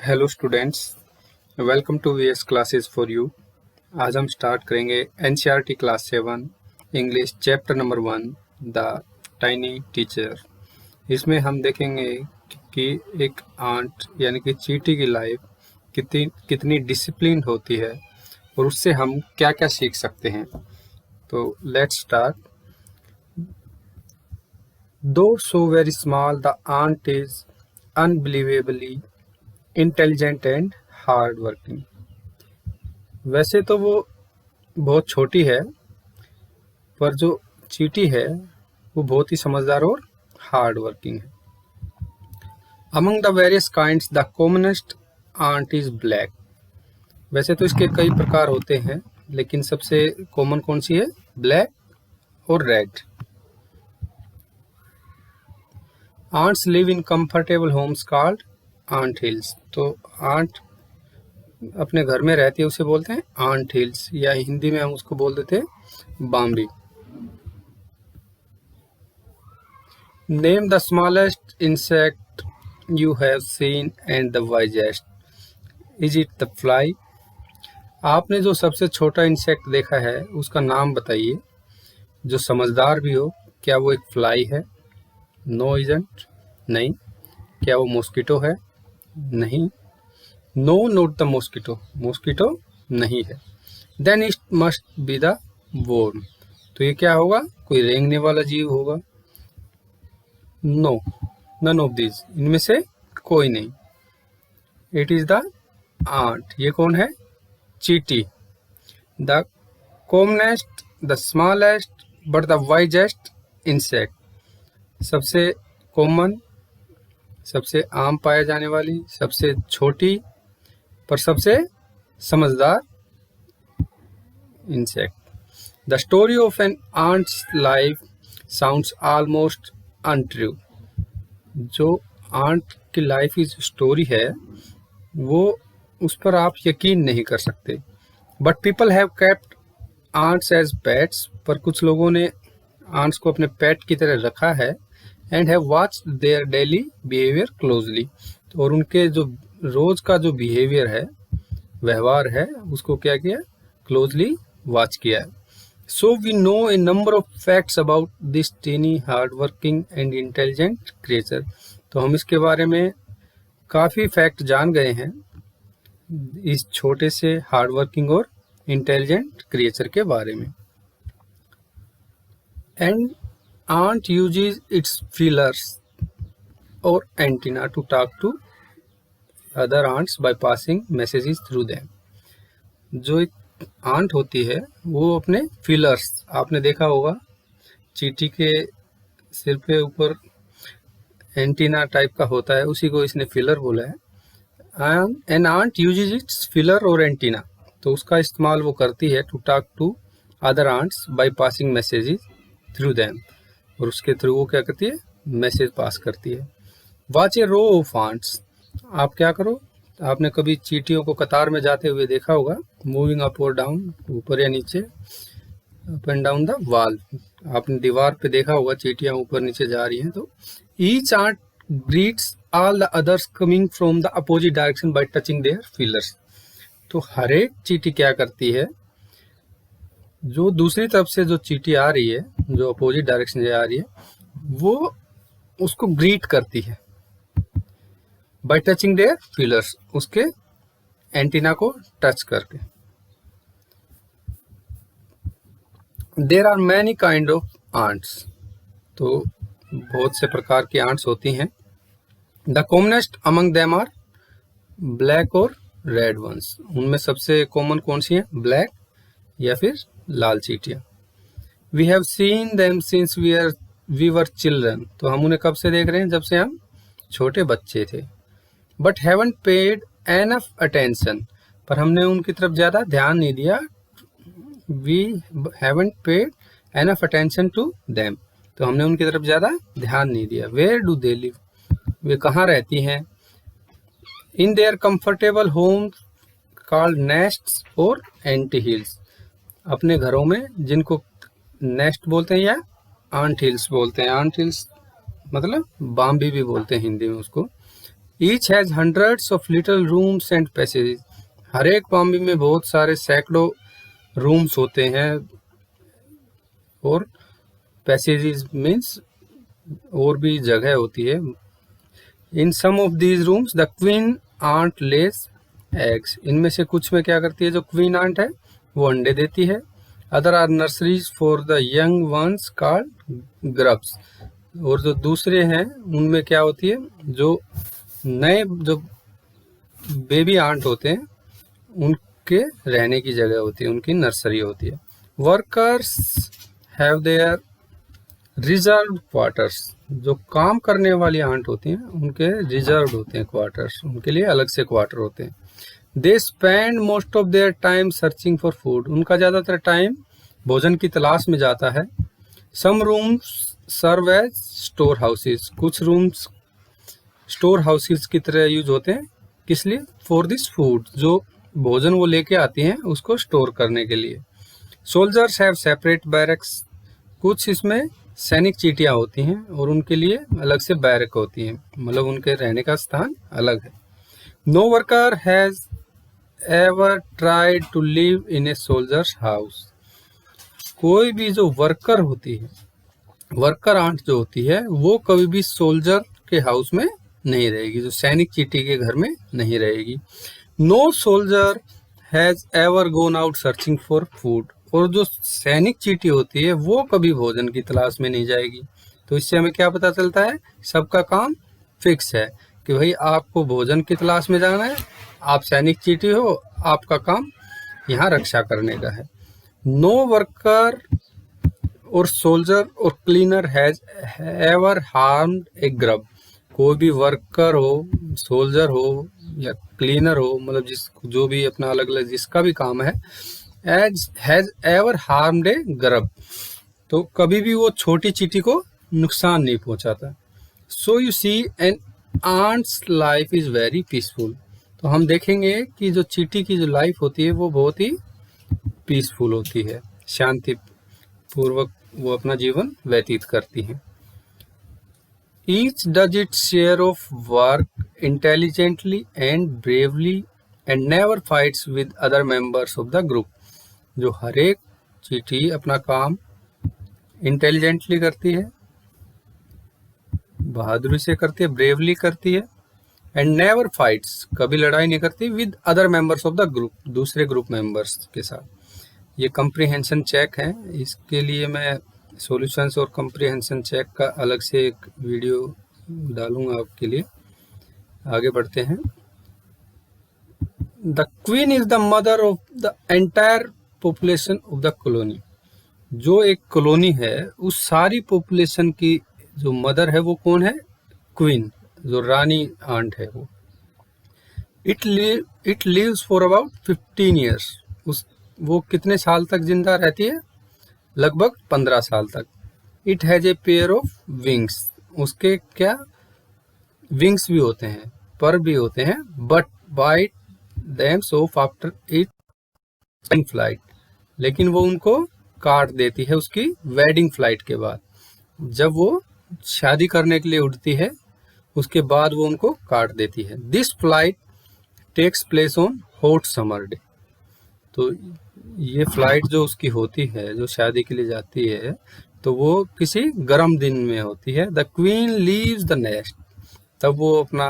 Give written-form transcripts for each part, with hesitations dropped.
Hello students, welcome to VS classes for you. आज हम start करेंगे NCERT class 7 English chapter number 1 the tiny teacher. इसमें हम देखेंगे कि एक आंट यानी कि चींटी की लाइफ कितनी डिसिप्लिन होती है और उससे हम क्या क्या सीख सकते हैं। तो let's start. Though so very small the ant is unbelievably intelligent and hard working. वैसे तो वो बहुत छोटी है, पर जो चींटी है वो बहुत ही समझदार और हार्ड वर्किंग है। Among the various kinds the commonest ant is black. वैसे तो इसके कई प्रकार होते हैं, लेकिन सबसे कॉमन कौन सी है? ब्लैक और red. Ants live in comfortable homes called ant hills. तो आंट अपने घर में रहती है, उसे बोलते हैं आंट हिल्स, या हिंदी में हम उसको बोल देते हैं Bambi. Name the smallest insect you have seen and the wisest. Is it the fly? आपने जो सबसे छोटा इंसेक्ट देखा है उसका नाम बताइए जो समझदार भी हो। क्या वो एक फ्लाई है? नो इजंट, नहीं। क्या वो मॉस्किटो है? नहीं। No not the mosquito, mosquito नहीं है। Then it must be the worm. तो ये क्या होगा? कोई रेंगने वाला जीव होगा। नो, नन ऑफ दिस, इनमें से कोई नहीं। It is the ant. ये कौन है? चींटी। The commonest, the smallest but the wisest insect. सबसे कॉमन, सबसे आम पाए जाने वाली, सबसे छोटी पर सबसे समझदार insect. The story of an ant's life sounds almost untrue. जो आंट की लाइफ की स्टोरी है वो उस पर आप यकीन नहीं कर सकते। But people have kept ants as pets. पर कुछ लोगों ने आंट्स को अपने पेट की तरह रखा है। And have watched their daily behaviour closely. और उनके जो रोज का जो बिहेवियर है, व्यवहार है, उसको क्या किया? क्लोजली वॉच किया है। So we know a number of facts about this tiny hard working and intelligent creature. तो हम इसके बारे में काफ़ी फैक्ट जान गए हैं, इस छोटे से हार्ड वर्किंग और इंटेलिजेंट क्रिएचर के बारे में। And ant uses its feelers और antenna to talk to other ants by passing messages through them. जो एक आंट होती है वो अपने फीलर्स, आपने देखा होगा चींटी के सिर पे ऊपर एंटीना टाइप का होता है, उसी को इसने फिलर बोला है। An ant uses its feeler और एंटीना। तो उसका इस्तेमाल वो करती है to talk to other ants by passing messages through them. और उसके थ्रू वो क्या करती है? मैसेज पास करती है। Watch a row of ants. आप क्या करो, आपने कभी चींटियों को कतार में जाते हुए देखा होगा, मूविंग अप और डाउन, ऊपर या नीचे, up and down the wall. आपने दीवार पे देखा होगा चींटियां ऊपर नीचे जा रही हैं। तो each ant greets all the others coming from the opposite direction by touching their feelers. तो हर एक चींटी क्या करती है, जो दूसरी तरफ से जो चींटी आ रही है, जो अपोजिट डायरेक्शन से आ रही है, वो उसको ग्रीट करती है बाय टचिंग देयर फीलर्स, उसके एंटीना को टच करके। There are many kind of ants. तो बहुत से प्रकार की आंट्स होती हैं। The commonest among them are black और रेड वंस। उनमें सबसे कॉमन कौन सी है? ब्लैक या फिर लाल चींटियां। We have seen them since we were children. तो हम उन्हें कब से देख रहे हैं? जब से हम छोटे बच्चे थे। But haven't paid enough attention. पर हमने उनकी तरफ ज़्यादा ध्यान नहीं दिया। We haven't paid enough attention to them. तो हमने उनकी तरफ ज़्यादा ध्यान नहीं दिया। Where do they live? वे कहाँ रहती हैं? In their comfortable home called nests और एंटी हिल्स। अपने घरों में, जिनको नेस्ट बोलते हैं या आंट हिल्स बोलते हैं। आंट हिल्स मतलब बाम्बी भी बोलते हैं हिंदी में उसको। Each has hundreds of little rooms and passage. हर एक बॉम्बे में बहुत सारे सैकड़ों रूम्स होते हैं और पैसेजेस मीन्स और भी जगह होती है। In some of these rooms the queen ant lays eggs. इनमें से कुछ में क्या करती है, जो क्वीन आंट है वो अंडे देती है। Other are nurseries for the young ones called grubs. और जो दूसरे हैं उनमें क्या होती है, जो नए जो बेबी आंट होते हैं उनके रहने की जगह होती है, उनकी नर्सरी होती है। Workers have their reserve quarters. जो काम करने वाली आंट होती हैं उनके रिजर्व होते हैं क्वार्टर्स, उनके लिए अलग से क्वार्टर होते हैं। They spend most of their time searching for food. उनका ज़्यादातर टाइम भोजन की तलाश में जाता है। Some rooms serve as store houses. कुछ रूम्स स्टोर हाउसेज की तरह यूज होते हैं, किस लिए, फॉर दिस फूड, जो भोजन वो लेके आती हैं उसको स्टोर करने के लिए। Soldiers have separate barracks. कुछ इसमें सैनिक चीटियाँ होती हैं और उनके लिए अलग से बैरक होती हैं, मतलब उनके रहने का स्थान अलग है। No worker has ever tried to live in a soldier's house. कोई भी जो वर्कर होती है, वर्कर आंट जो होती है, वो कभी भी सोल्जर के हाउस में नहीं रहेगी, जो सैनिक चीटी के घर में नहीं रहेगी। No soldier has ever gone out searching for food. और जो सैनिक चीटी होती है वो कभी भोजन की तलाश में नहीं जाएगी। तो इससे हमें क्या पता चलता है, सबका काम फिक्स है कि भाई आपको भोजन की तलाश में जाना है, आप सैनिक चीटी हो, आपका काम यहाँ रक्षा करने का है। नो वर्कर और सोल्जर और cleaner has ever harmed A grub. कोई भी वर्कर हो, सोल्जर हो या क्लीनर हो, मतलब जो भी अपना अलग अलग जिसका भी काम है, has ever harmed A grub, तो कभी भी वो छोटी चींटी को नुकसान नहीं पहुंचाता। So you see an ant's life is very peaceful. तो हम देखेंगे कि जो चींटी की जो लाइफ होती है वो बहुत ही पीसफुल होती है, शांति पूर्वक वो अपना जीवन व्यतीत करती हैं। Each does its share of work intelligently and bravely and never fights with other members of the group. जो हर एक चींटी अपना काम इंटेलिजेंटली करती है, बहादुरी से करती है, ब्रेवली करती है, एंड नेवर फाइट्स, कभी लड़ाई नहीं करती, with other members of the group, दूसरे ग्रुप मेंबर्स के साथ। ये कंप्रीहेंशन चेक है, इसके लिए मैं सॉल्यूशंस और कंप्रीहेंशन चेक का अलग से एक वीडियो डालूंगा आपके लिए। आगे बढ़ते हैं। The queen is the mother of the entire population of the colony. जो एक कॉलोनी है उस सारी पॉपुलेशन की जो मदर है वो कौन है, क्वीन, जो रानी आंट है वो। It lives for about 15 years. वो कितने साल तक जिंदा रहती है, लगभग 15 साल तक। It has a pair of wings. उसके क्या विंग्स भी होते हैं, पर भी होते हैं, but bite them off after it flight. लेकिन वो उनको काट देती है उसकी वेडिंग फ्लाइट के बाद। जब वो शादी करने के लिए उड़ती है उसके बाद वो उनको काट देती है। This flight takes place on hot summer day. तो ये फ्लाइट जो उसकी होती है, जो शादी के लिए जाती है, तो वो किसी गर्म दिन में होती है। The queen leaves the nest. तब वो अपना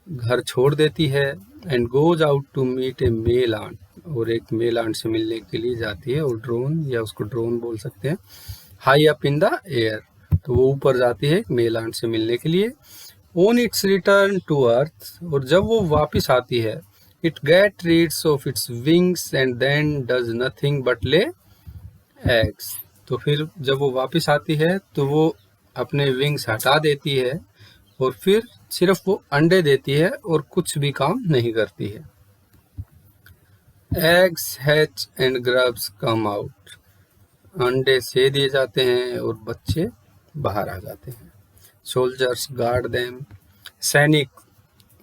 घर छोड़ देती है and goes out to meet a male ant. और एक मेल आंट से मिलने के लिए जाती है, और ड्रोन, या उसको ड्रोन बोल सकते हैं, high up in the air. तो वो ऊपर जाती है मेल आंट से मिलने के लिए। On its return to earth. और जब वो वापस आती है, it get rids of its wings and then does nothing but lay eggs. तो फिर जब वो वापस आती है तो वो अपने विंग्स हटा देती है और फिर सिर्फ वो अंडे देती है और कुछ भी काम नहीं करती है। Eggs hatch and grubs come out. अंडे से दिए जाते हैं और बच्चे बाहर आ जाते हैं। Soldiers guard them. सैनिक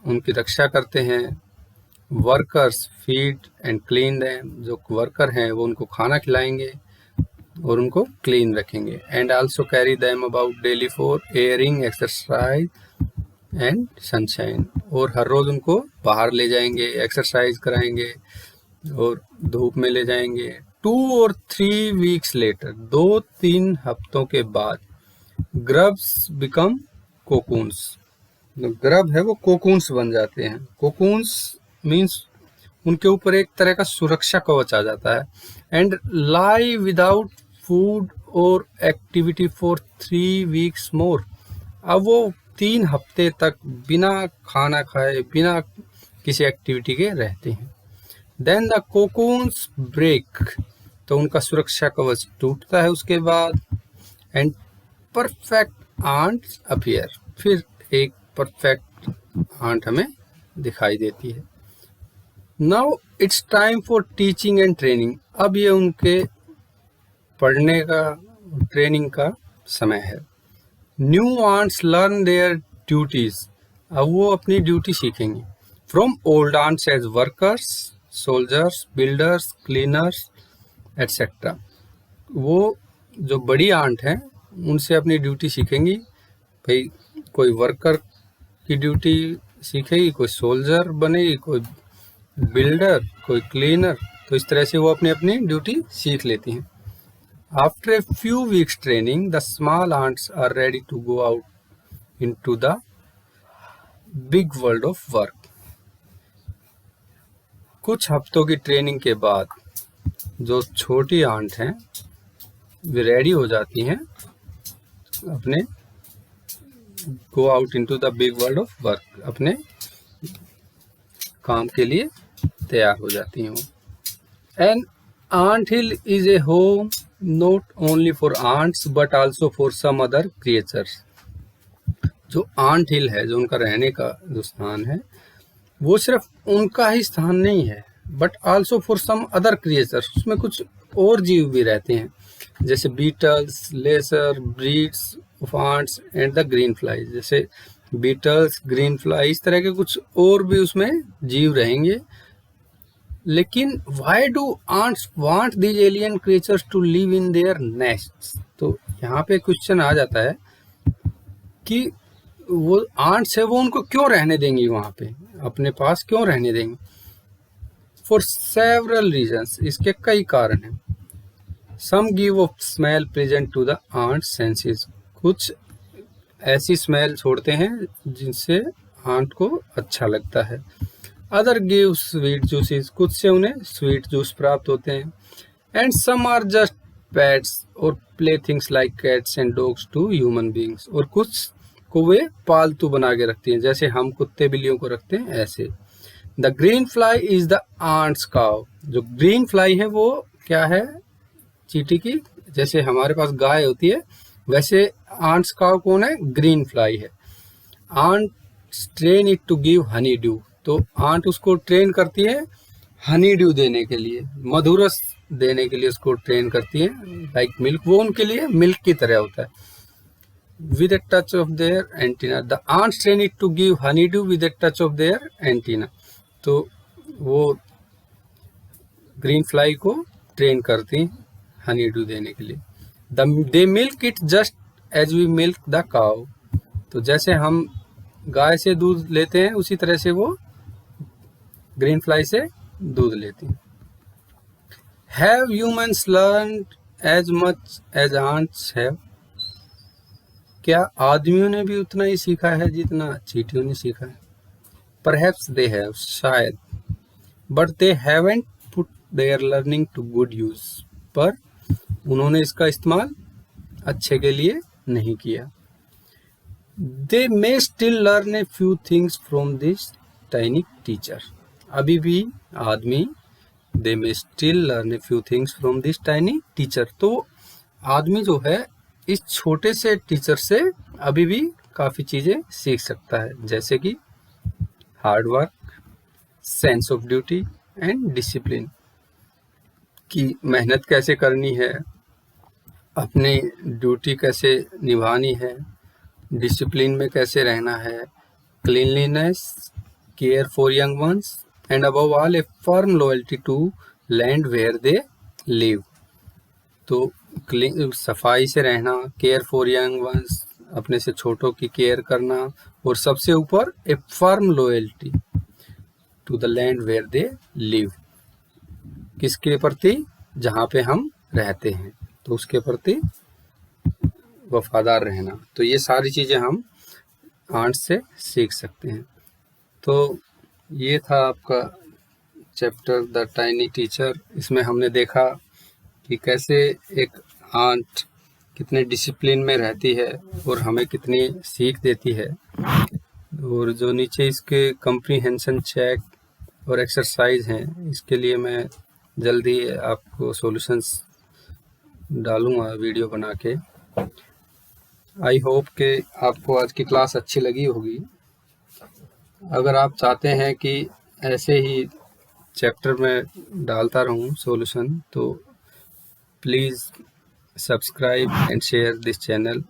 उनकी रक्षा करते हैं। Workers feed and clean them. जो वर्कर हैं वो उनको खाना खिलाएंगे और उनको क्लीन रखेंगे। And also carry them about daily for airing, exercise and sunshine, और हर रोज उनको बाहर ले जाएंगे, एक्सरसाइज कराएंगे और धूप में ले जाएंगे। 2 or 3 weeks लेटर, 2-3 हफ्तों के बाद ग्रब्स बिकम कोकून्स, ग्रब है वो कोकून्स बन जाते हैं। कोकून्स मीन्स उनके ऊपर एक तरह का सुरक्षा कवच आ जाता है। एंड लाई विदाउट फूड और एक्टिविटी फॉर 3 weeks मोर, अब वो 3 हफ्ते तक बिना खाना खाए, बिना किसी एक्टिविटी के रहते हैं। देन द कोकून्स ब्रेक, तो उनका सुरक्षा कवच टूटता है उसके बाद। एंड परफेक्ट आंट्स अपीयर, फिर एक परफेक्ट आंट हमें दिखाई देती है। Now it's time for teaching and training, अब ये उनके पढ़ने का, ट्रेनिंग का समय है। New ants learn their duties, अब वो अपनी ड्यूटी सीखेंगी। From old ants as workers, soldiers, builders, cleaners etcetera, वो जो बड़ी आंट हैं उनसे अपनी ड्यूटी सीखेंगी। भाई कोई वर्कर की ड्यूटी सीखेगी, कोई सोल्जर बनेगी, कोई बिल्डर, कोई क्लीनर, तो इस तरह से वो अपनी अपनी ड्यूटी सीख लेती हैं। After a few weeks training, the small ants are ready to go out into the big world of work. कुछ हफ्तों की ट्रेनिंग के बाद जो छोटी आंट हैं वे रेडी हो जाती हैं अपने go out into the big world of work, अपने काम के लिए तैयार हो जाती हैं वो। An ant hill is a home not only for ants but also for some other creatures. जो आंट हिल है, जो उनका रहने का जो स्थान है, वो सिर्फ उनका ही स्थान नहीं है, but also for some other creatures, उसमें कुछ और जीव भी रहते हैं, जैसे beetles, lesser breeds of ants and the green fly, जैसे बीटल्स, ग्रीन फ्लाई, इस तरह के कुछ और भी उसमें जीव रहेंगे। लेकिन why do ants want these alien creatures to live in their nests, तो यहाँ पे क्वेश्चन आ जाता है कि वो आंट्स है वो उनको क्यों रहने देंगी, वहां पे अपने पास क्यों रहने देंगी। फॉर सेवरल रीजंस, इसके कई कारण हैं। Some give off smell present to the ant senses, कुछ ऐसी स्मेल छोड़ते हैं जिनसे आंट को अच्छा लगता है। अदर गिव स्वीट जूसेस, कुछ से उन्हें स्वीट जूस प्राप्त होते हैं। And some are just pets और play things like cats and dogs to human beings, और कुछ को वे पालतू बना के रखती हैं, जैसे हम कुत्ते बिल्लियों को रखते हैं ऐसे। The green fly is the ant's cow, जो ग्रीन फ्लाई है वो क्या है, चींटी की, जैसे हमारे पास गाय होती है वैसे आंट्स काउ कौन है, ग्रीन फ्लाई है। Ants train it to give honey dew, तो आंट उसको ट्रेन करती है हनी ड्यू देने के लिए, मधुरस देने के लिए उसको ट्रेन करती है, लाइक मिल्क, वो उनके लिए मिल्क की तरह होता है। With a touch of their antenna, the ants train it to give honey dew with a touch of their antenna, तो वो ग्रीन फ्लाई को ट्रेन करती हैं हनी ड्यू देने के लिए। They milk it just as we milk the cow, तो जैसे हम गाय से दूध लेते हैं उसी तरह से वो ग्रीन फ्लाई से दूध लेती हैं। Have humans learned as much as ants have, क्या आदमियों ने भी उतना ही सीखा है जितना चींटियों ने सीखा है। परहैप्स दे हैव, शायद, but they haven't put their learning to good use, पर उन्होंने इसका इस्तेमाल अच्छे के लिए नहीं किया। They may still learn a few things from this tiny teacher, अभी भी आदमी they may still learn a few things from this tiny teacher, तो आदमी जो है इस छोटे से टीचर से अभी भी काफ़ी चीज़ें सीख सकता है, जैसे कि hard work, sense of duty and discipline, कि मेहनत कैसे करनी है, अपनी ड्यूटी कैसे निभानी है, डिसिप्लिन में कैसे रहना है, cleanliness, care for young ones, and above all a firm loyalty to land where they live, तो सफाई से रहना, केयर फॉर यंग वंस, अपने से छोटों की केयर करना, और सबसे ऊपर a firm loyalty to the land where they live, किसके प्रति, जहाँ पे हम रहते हैं तो उसके प्रति वफादार रहना। तो ये सारी चीज़ें हम आंट्स से सीख सकते हैं। तो ये था आपका चैप्टर द टाइनी टीचर। इसमें हमने देखा कि कैसे एक आंट कितने डिसिप्लिन में रहती है और हमें कितनी सीख देती है। और जो नीचे इसके कंप्रीहेंशन चेक और एक्सरसाइज हैं, इसके लिए मैं जल्दी आपको सॉल्यूशंस डालूंगा वीडियो बना के। आई होप कि आपको आज की क्लास अच्छी लगी होगी। अगर आप चाहते हैं कि ऐसे ही चैप्टर में डालता रहूं सॉल्यूशन, तो please subscribe and share this channel.